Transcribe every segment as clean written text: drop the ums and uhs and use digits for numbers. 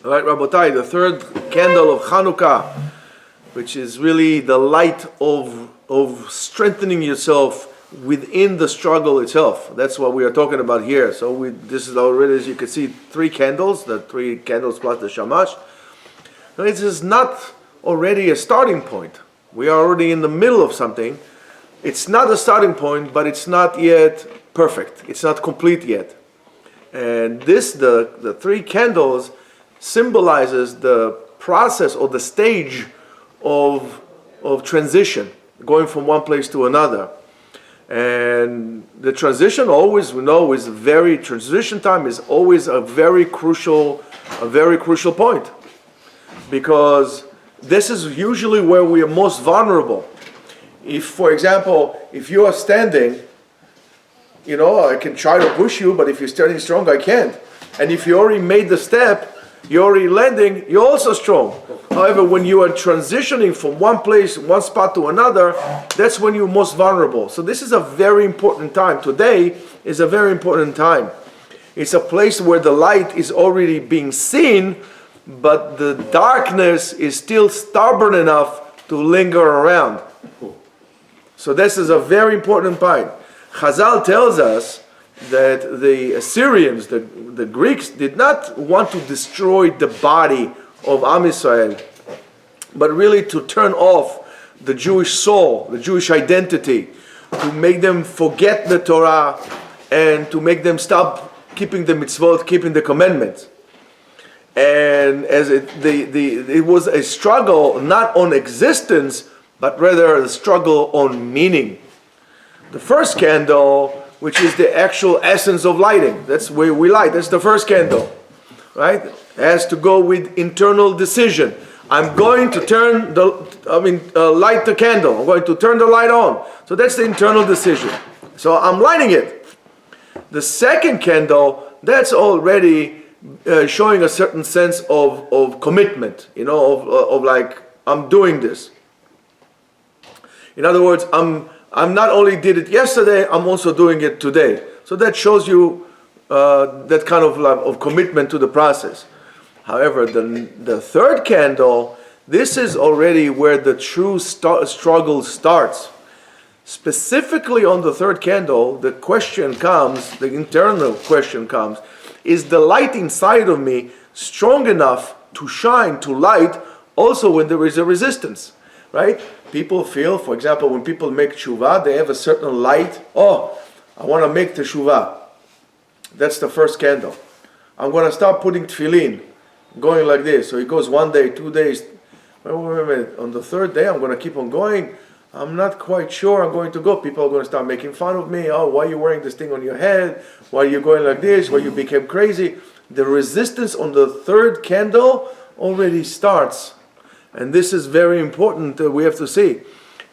All right, Rabotai, the third candle of Chanukah, which is really the light of strengthening yourself within the struggle itself. That's what we are talking about here. So this is already, as you can see, 3 candles, the 3 candles plus the shamash. Now, this is not already a starting point. We are already in the middle of something. It's not a starting point, but it's not yet perfect. It's not complete yet. And this, the 3 candles, symbolizes the process or the stage of transition, going from one place to another. And the transition always, we know, transition time is always a very crucial point, because this is usually where we are most vulnerable. If, for example, if you are standing, I can try to push you, but if you're standing strong, I can't. And if you already made the step, you're already landing, you're also strong. However, when you are transitioning from one place, one spot to another, that's when you're most vulnerable. So this is a very important time. Today is a very important time. It's a place where the light is already being seen, but the darkness is still stubborn enough to linger around. So this is a very important point. Chazal tells us that the Assyrians, the Greeks, did not want to destroy the body of Am Yisrael, but really to turn off the Jewish soul, the Jewish identity, to make them forget the Torah and to make them stop keeping the mitzvot, keeping the commandments. And as it was a struggle not on existence, but rather a struggle on meaning. The first candle, which is the actual essence of lighting, that's where we light, that's the first candle, right? It has to go with internal decision. I'm going to light the candle. I'm going to turn the light on. So that's the internal decision. So I'm lighting it. The second candle, that's already showing a certain sense of commitment, of like, I'm doing this. In other words, I'm not only did it yesterday, I'm also doing it today. So that shows you that kind of commitment to the process. However, the third candle, this is already where the true struggle starts. Specifically on the third candle, the internal question comes, is the light inside of me strong enough to shine, to light, also when there is a resistance, right? People feel, for example, when people make teshuvah, they have a certain light. Oh, I want to make teshuvah. That's the first candle. I'm going to start putting tefillin, going like this. So it goes 1 day, 2 days. Wait a minute. On the third day, I'm going to keep on going. I'm not quite sure I'm going to go. People are going to start making fun of me. Oh, why are you wearing this thing on your head? Why are you going like this? Why you became crazy? The resistance on the third candle already starts. And this is very important we have to see.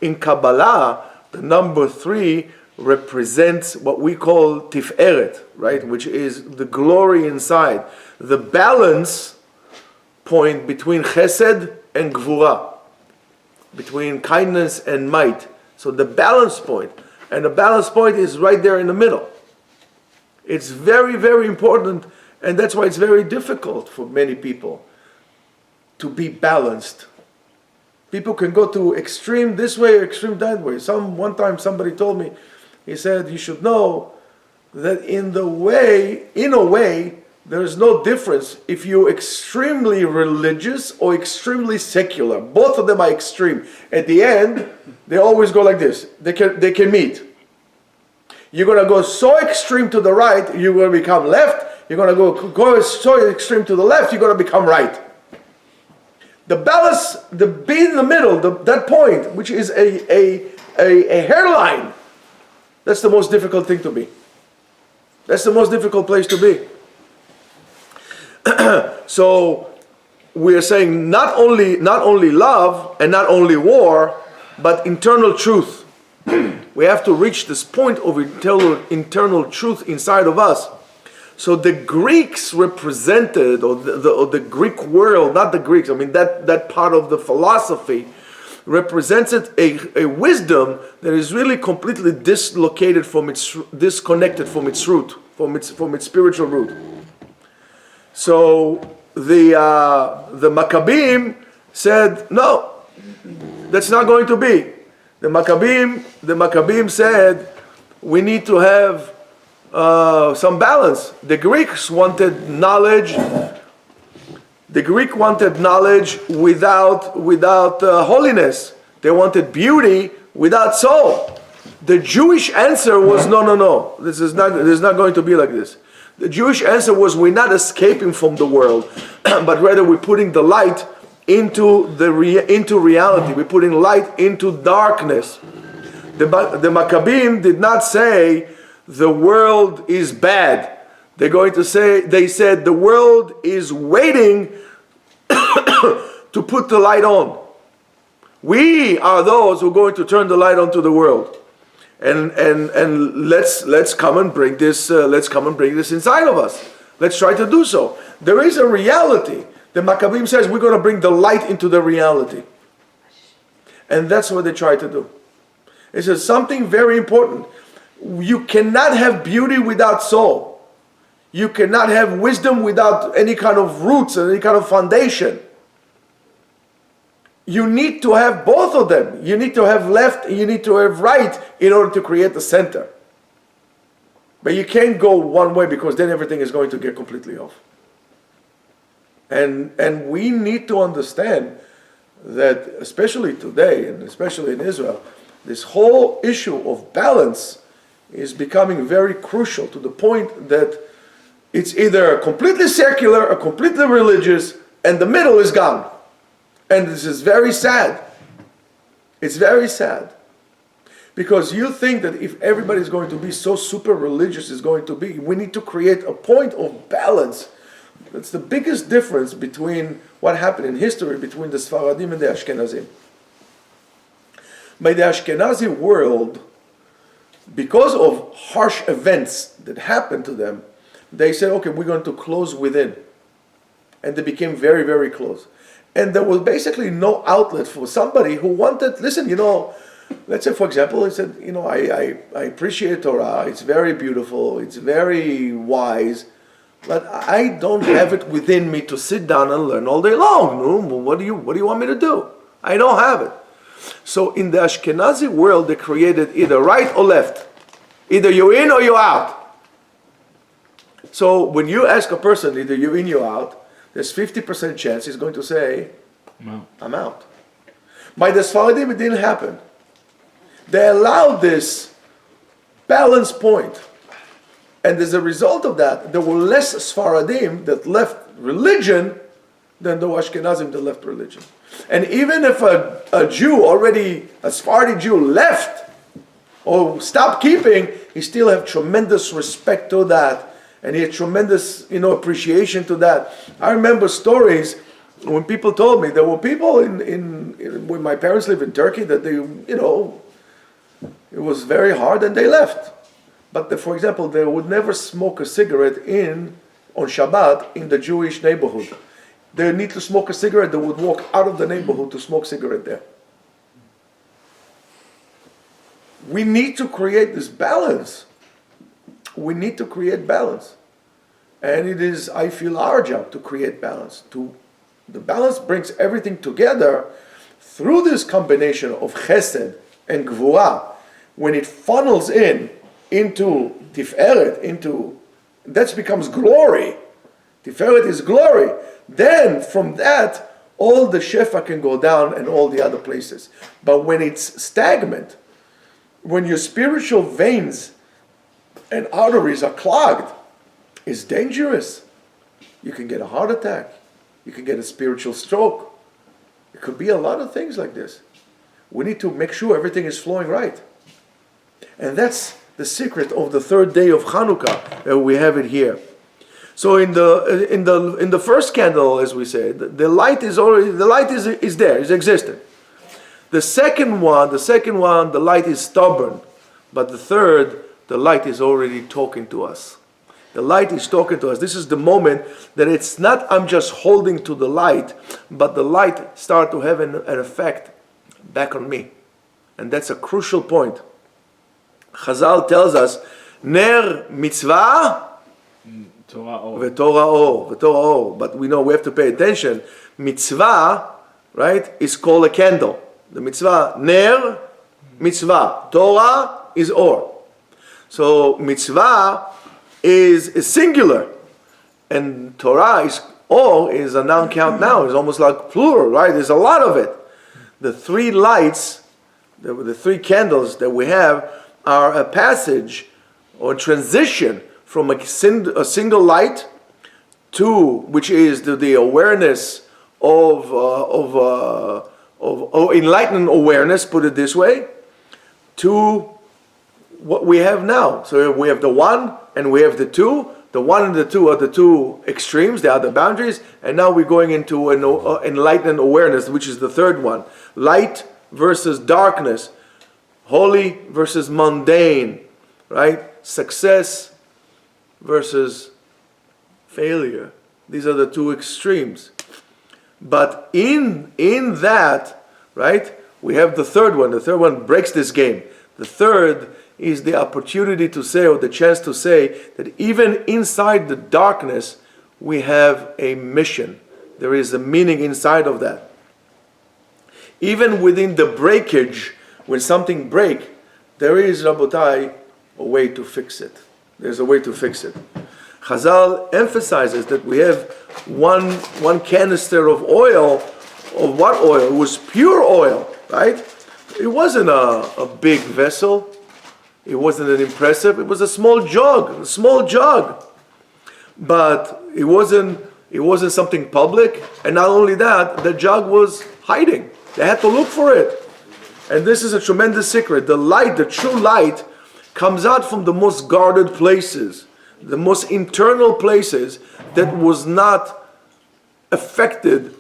In Kabbalah, the number 3 represents what we call Tiferet, right? Which is the glory inside. The balance point between Chesed and Gevurah. Between kindness and might. So the balance point. And the balance point is right there in the middle. It's very, very important. And that's why it's very difficult for many people to be balanced. People can go to extreme this way or extreme that way. One time somebody told me, he said, you should know that in a way, there's no difference if you're extremely religious or extremely secular. Both of them are extreme. At the end, they always go like this. They can meet. You're going to go so extreme to the right, you're going to become left. You're going to go so extreme to the left, you're going to become right. The balance, the be in the middle, that point, which is a hairline, that's the most difficult thing to be. That's the most difficult place to be. So we are saying not only love and not only war, but internal truth. We have to reach this point of internal truth inside of us. So the Greeks represented, or the Greek world, not the Greeks, that part of the philosophy represented a wisdom that is really completely disconnected from its root, from its spiritual root. So the Maccabees said, no, that's not going to be. The Maccabees said, we need to have some balance. The Greeks wanted knowledge. The Greek wanted knowledge without holiness. They wanted beauty without soul. The Jewish answer was no. This is not going to be like this. The Jewish answer was, we're not escaping from the world, but rather we're putting the light into reality. We're putting light into darkness. The Maccabees did not say the world is bad. They said the world is waiting to put the light on. We are those who are going to turn the light on to the world. And let's come and bring this inside of us. Let's try to do so. There is a reality. The Maccabees says we're going to bring the light into the reality. And that's what they try to do. It says something very important. You cannot have beauty without soul. You cannot have wisdom without any kind of roots and any kind of foundation. You need to have both of them. You need to have left and you need to have right in order to create the center. But you can't go one way, because then everything is going to get completely off. And we need to understand that, especially today and especially in Israel, this whole issue of balance is becoming very crucial, to the point that it's either completely secular or completely religious, and the middle is gone. And this is very sad. It's very sad. Because you think that if everybody is going to be so super religious, we need to create a point of balance. That's the biggest difference between what happened in history between the Sephardim and the Ashkenazim. By the Ashkenazi world, because of harsh events that happened to them, they said, okay, we're going to close within. And they became very, very close. And there was basically no outlet for somebody who wanted, listen, let's say, for example, he said, I appreciate Torah, it's very beautiful, it's very wise, but I don't have it within me to sit down and learn all day long. No, what do you want me to do? I don't have it. So in the Ashkenazi world, they created either right or left. Either you're in or you're out. So when you ask a person, either you're in, you're out, there's 50% chance he's going to say, I'm out. By the Sephardim, it didn't happen. They allowed this balance point. And as a result of that, there were less Sephardim that left religion than the Ashkenazim that left religion. And even if a Jew, already a Sephardi Jew, left or stopped keeping, he still have tremendous respect to that. And he had tremendous, appreciation to that. I remember stories when people told me there were people when my parents lived in Turkey that they, it was very hard and they left. But for example, they would never smoke a cigarette on Shabbat in the Jewish neighborhood. They need to smoke a cigarette, they would walk out of the neighborhood to smoke cigarette there. We need to create this balance. We need to create balance. And it is, I feel, our job to create balance. The balance brings everything together through this combination of Chesed and Gevurah. When it funnels into Tiferet, that becomes glory. Tiferet is glory. Then from that, all the Shefa can go down and all the other places. But when it's stagnant, when your spiritual veins and arteries are clogged, it's dangerous. You can get a heart attack. You can get a spiritual stroke. It could be a lot of things like this. We need to make sure everything is flowing right. And that's the secret of the third day of Chanukah, and we have it here. So in the first candle, as we said, the light is there, is existent. The second one, the light is stubborn, but the third, the light is already talking to us. The light is talking to us. This is the moment that it's not I'm just holding to the light, but the light start to have an effect back on me. And that's a crucial point. Chazal tells us, Ner mitzvah V'torah. But we know we have to pay attention. Mitzvah, right, is called a candle. The mitzvah, ner, mitzvah. Torah is or. So mitzvah is singular. And Torah is a noun count noun. It's almost like plural, right? There's a lot of it. The three lights, the three candles that we have are a passage or transition from a single light to, which is the awareness of enlightened awareness, put it this way, to what we have now. So we have the one and we have the two. The one and the two are the two extremes, they are the boundaries, and now we're going into an enlightened awareness, which is the third one. Light versus darkness, holy versus mundane, right? Success versus failure. These are the two extremes. But in that, right, we have the third one. The third one breaks this game. The third is the opportunity to say, or the chance to say, that even inside the darkness, we have a mission. There is a meaning inside of that. Even within the breakage, when something breaks, there is, Rabotai, a way to fix it. There's a way to fix it. Chazal emphasizes that we have one canister of oil. Of what oil? It was pure oil, right? It wasn't a big vessel. It wasn't an impressive. It was a small jug. But it wasn't something public. And not only that, the jug was hiding. They had to look for it. And this is a tremendous secret. The light, the true light, comes out from the most guarded places, the most internal places that was not affected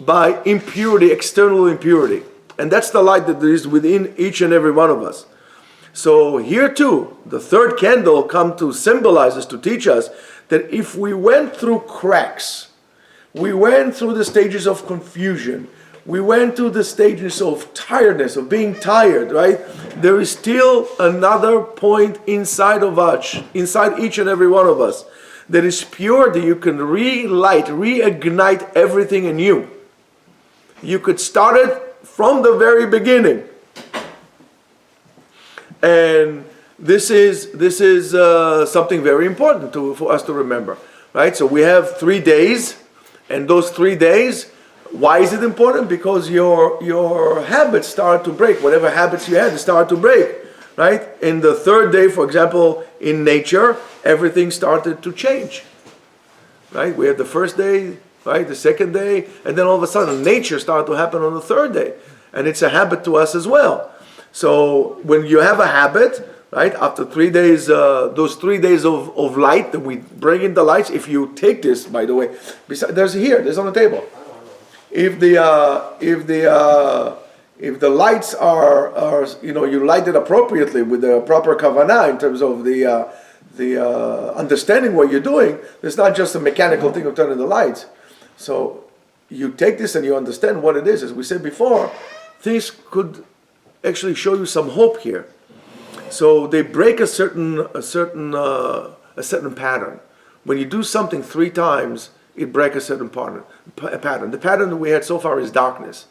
by impurity, external impurity. And that's the light that is within each and every one of us. So here too, the third candle comes to symbolize, to teach us that if we went through cracks, we went through the stages of confusion, we went through the stages of tiredness, of being tired, right? There is still another point inside of us, inside each and every one of us, that is pure, that you can relight, reignite everything in you. You could start it from the very beginning. And this is something very important for us to remember, right? So we have 3 days, and those 3 days, why is it important? Because your habits start to break. Whatever habits you had, start to break, right? In the third day, for example, in nature, everything started to change, right? We had the first day, right? The second day, and then all of a sudden, nature started to happen on the third day, and it's a habit to us as well. So when you have a habit, right, after 3 days, those 3 days of light that we bring in the lights, if you take this, by the way, there's on the table. If the lights are you light it appropriately with the proper kavanah in terms of the understanding what you're doing, it's not just a mechanical thing of turning the lights. So you take this and you understand what it is. As we said before, things could actually show you some hope here. So they break a certain pattern. When you do something 3 times, it breaks a certain pattern. The pattern that we had so far is darkness.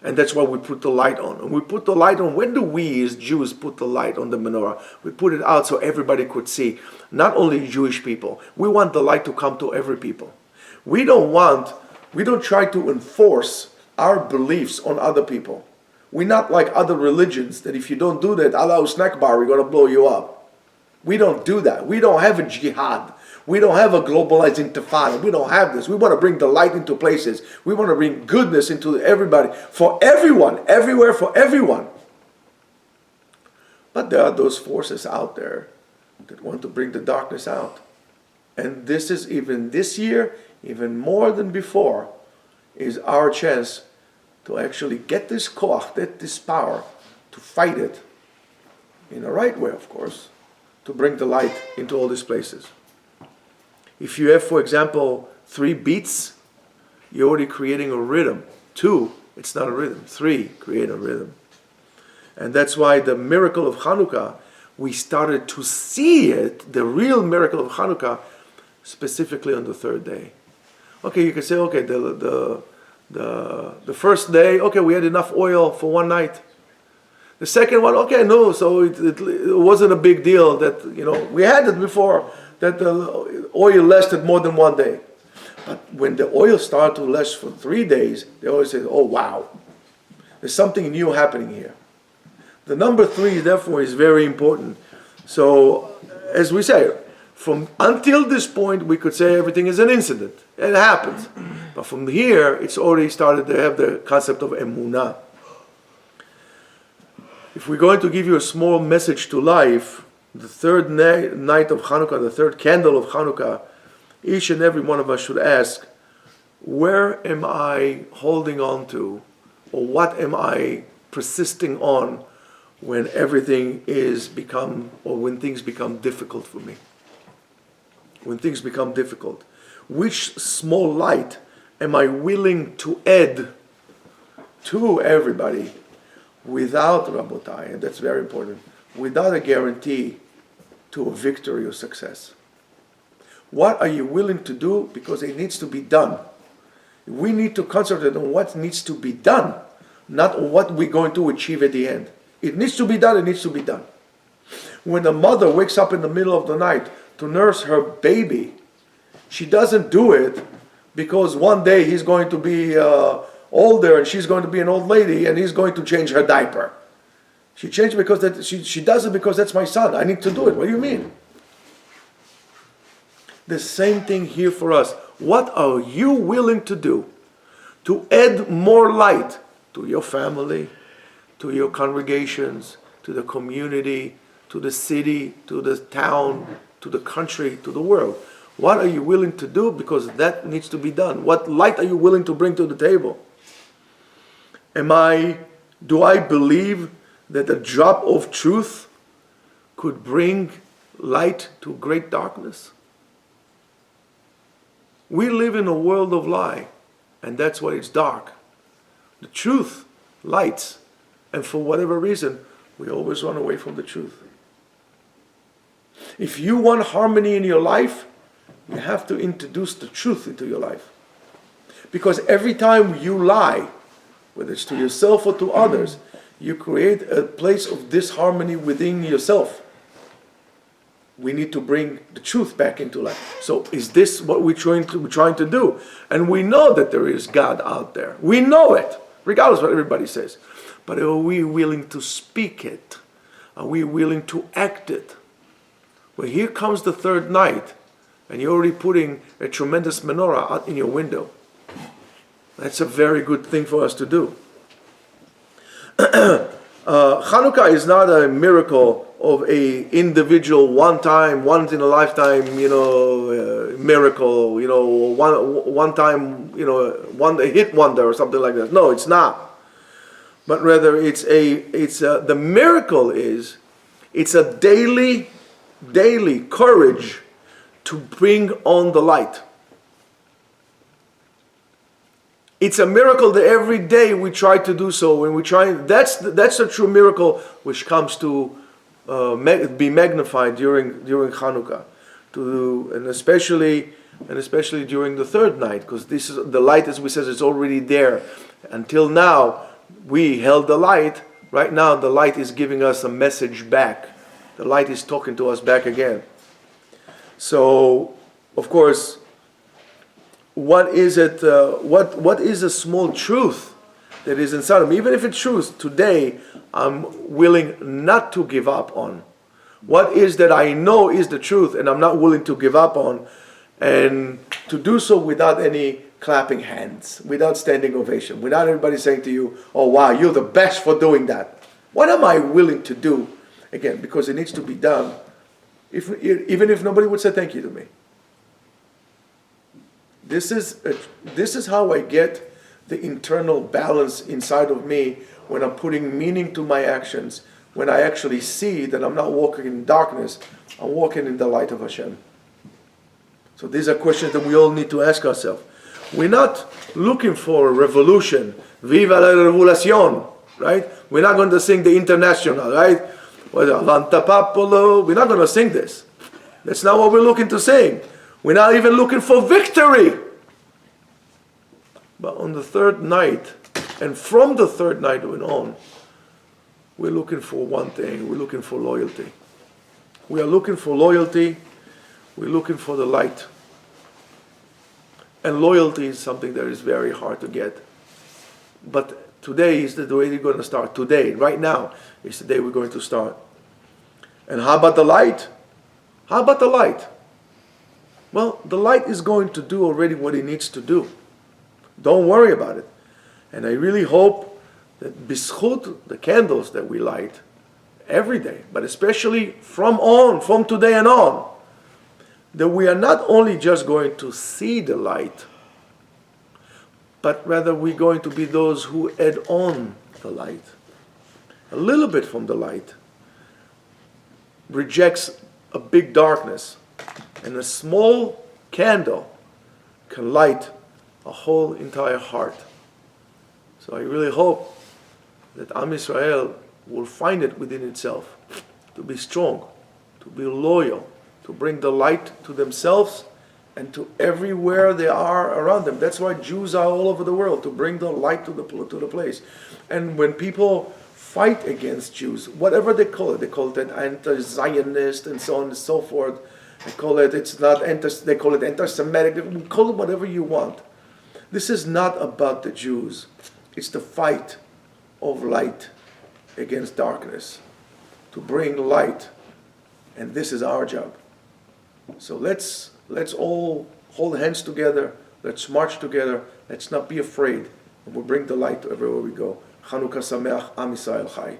And that's why we put the light on. And we put the light on. When do we as Jews put the light on the menorah? We put it out so everybody could see. Not only Jewish people. We want the light to come to every people. We don't try to enforce our beliefs on other people. We're not like other religions that if you don't do that, Allah snack bar, we're going to blow you up. We don't do that. We don't have a jihad. We don't have a globalized intifada. We don't have this. We want to bring the light into places. We want to bring goodness into everybody, for everyone, everywhere, for everyone. But there are those forces out there that want to bring the darkness out. And this is even this year, even more than before, is our chance to actually get this koach, this power, to fight it in the right way, of course, to bring the light into all these places. If you have, for example, 3 beats, you're already creating a rhythm. 2, it's not a rhythm. 3, create a rhythm. And that's why the miracle of Chanukah, we started to see it, the real miracle of Chanukah, specifically on the third day. Okay, you can say, okay, the first day, okay, we had enough oil for one night. The second one, okay, no, so it wasn't a big deal that, we had it before, that the oil lasted more than one day. But when the oil started to last for 3 days, they always say, oh wow, there's something new happening here. The number 3, therefore, is very important. So, as we say, until this point, we could say everything is an incident. It happens. But from here, it's already started to have the concept of emunah. If we're going to give you a small message to life, the third night of Chanukah, the third candle of Chanukah, each and every one of us should ask, where am I holding on to, or what am I persisting on when everything when things become difficult for me? When things become difficult, which small light am I willing to add to everybody without, Rabotai, and that's very important, without a guarantee to a victory or success? What are you willing to do because it needs to be done? We need to concentrate on what needs to be done, not on what we're going to achieve at the end. It needs to be done, it needs to be done. When a mother wakes up in the middle of the night to nurse her baby, she doesn't do it because one day he's going to be older and she's going to be an old lady and he's going to change her diaper. She changed because she does it because that's my son. I need to do it. What do you mean? The same thing here for us. What are you willing to do to add more light to your family, to your congregations, to the community, to the city, to the town, to the country, to the world? What are you willing to do? Because that needs to be done. What light are you willing to bring to the table? Do I believe that a drop of truth could bring light to great darkness? We live in a world of lie, and that's why it's dark. The truth lights, and for whatever reason, we always run away from the truth. If you want harmony in your life, you have to introduce the truth into your life. Because every time you lie, whether it's to yourself or to others, you create a place of disharmony within yourself. We need to bring the truth back into life. So is this what we're trying to do? And we know that there is God out there. We know it, regardless of what everybody says. But are we willing to speak it? Are we willing to act it? Well, here comes the third night, and you're already putting a tremendous menorah out in your window. That's a very good thing for us to do. Chanukah is not a miracle of a individual once in a lifetime, miracle, one time, one hit wonder or something like that. No, it's not. But rather, the miracle is, it's a daily courage to bring on the light. It's a miracle that every day we try to do so. When we try, that's a true miracle which comes to be magnified during Chanukah, and especially during the third night, because this is the light, as we said, is already there. Until now, we held the light. Right now, the light is giving us a message back. The light is talking to us back again. So, of course, what is it? What is a small truth that is inside of me? Even if it's truth, today I'm willing not to give up on. What is that I know is the truth and I'm not willing to give up on, and to do so without any clapping hands, without standing ovation, without everybody saying to you, "Oh wow, you're the best for doing that." What am I willing to do? Again, because it needs to be done, even if nobody would say thank you to me. This is how I get the internal balance inside of me when I'm putting meaning to my actions, when I actually see that I'm not walking in darkness, I'm walking in the light of Hashem. So these are questions that we all need to ask ourselves. We're not looking for a revolution. Viva la revolution, right? We're not going to sing the International, right? We're not going to sing this. That's not what we're looking to sing. We're not even looking for victory. But on the third night, and from the third night on, we're looking for one thing. We're looking for loyalty. We are looking for loyalty. We're looking for the light. And loyalty is something that is very hard to get. But today is the day we're going to start. Today, right now, is the day we're going to start. And how about the light? How about the light? Well, the light is going to do already what it needs to do. Don't worry about it. And I really hope that b'schut, the candles that we light every day, but especially from today and on, that we are not only just going to see the light, but rather we're going to be those who add on the light. A little bit from the light rejects a big darkness, and a small candle can light a whole entire heart. So I really hope that Am Yisrael will find it within itself to be strong, to be loyal, to bring the light to themselves and to everywhere they are around them. That's why Jews are all over the world, to bring the light to the place. And when people fight against Jews, whatever they call it an anti-Zionist and so on and so forth. They call it anti-Semitic. Call it whatever you want. This is not about the Jews. It's the fight of light against darkness, to bring light, and this is our job. So let's all hold hands together. Let's march together. Let's not be afraid, and we'll bring the light to everywhere we go. Chanukah Sameach, Am Yisrael Chai.